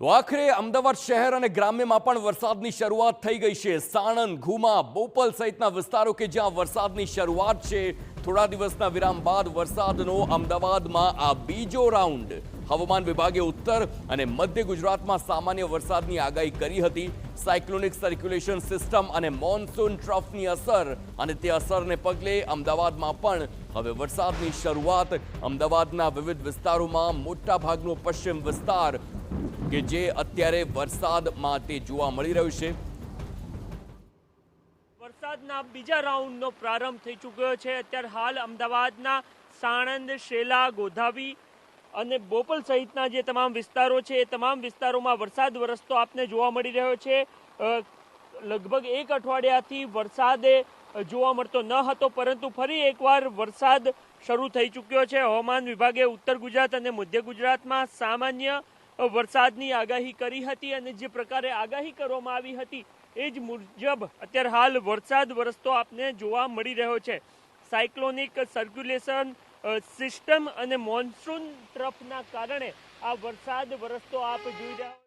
તો આખરે અમદાવાદ શહેર અને ગ્રામ્યમાં પણ વરસાદની શરૂઆત થઈ ગઈ છે। સાણંદ, ઘુમા, બોપલ સહિતના વિસ્તારો કે જ્યાં વરસાદની શરૂઆત છે, થોડા દિવસના વિરામ બાદ વરસાદનો અમદાવાદમાં આ બીજો રાઉન્ડ। હવામાન વિભાગે ઉત્તર અને મધ્ય ગુજરાતમાં સામાન્ય વરસાદની આગાહી કરી હતી। સાયક્લોનિક સર્ક્યુલેશન સિસ્ટમ અને મોન્સૂન ટ્રફની અસર અને તે અસરને પગલે અમદાવાદમાં પણ હવે વરસાદની શરૂઆત। અમદાવાદના વિવિધ વિસ્તારોમાં મોટા ભાગનો પશ્ચિમ વિસ્તાર કે જે અત્યારે વરસાદમાં તે જોવા મળી રહ્યું છે। વરસાદના બીજા રાઉન્ડનો પ્રારંભ થઈ ચૂક્યો છે। અત્યારે હાલ અમદાવાદના સાણંદ, શેલા, ગોધાવી અને બોપલ સહિતના જે તમામ વિસ્તારો છે એ તમામ વિસ્તારોમાં વરસાદ વરસતો આપને જોવા મળી રહ્યો છે। લગભગ એક અઠવાડિયાથી વરસાદે જોવા મળતો ન હતો, પરંતુ ફરી એકવાર વરસાદ શરૂ થઈ ચૂક્યો છે। હવામાન વિભાગે ઉત્તર ગુજરાત અને મધ્ય ગુજરાતમાં સામાન્ય વરસાદની આગાહી કરી હતી અને જે પ્રકારે આગાહી કરવામાં આવી હતી એ જ મુજબ અત્યારે હાલ વરસાદ વરસતો આપને જોવા મળી રહ્યો છે। સાયક્લોનિક સર્ક્યુલેશન સિસ્ટમ અને મોન્સૂન ટ્રફના કારણે આ વરસાદ વરસતો આપ જોઈ રહ્યા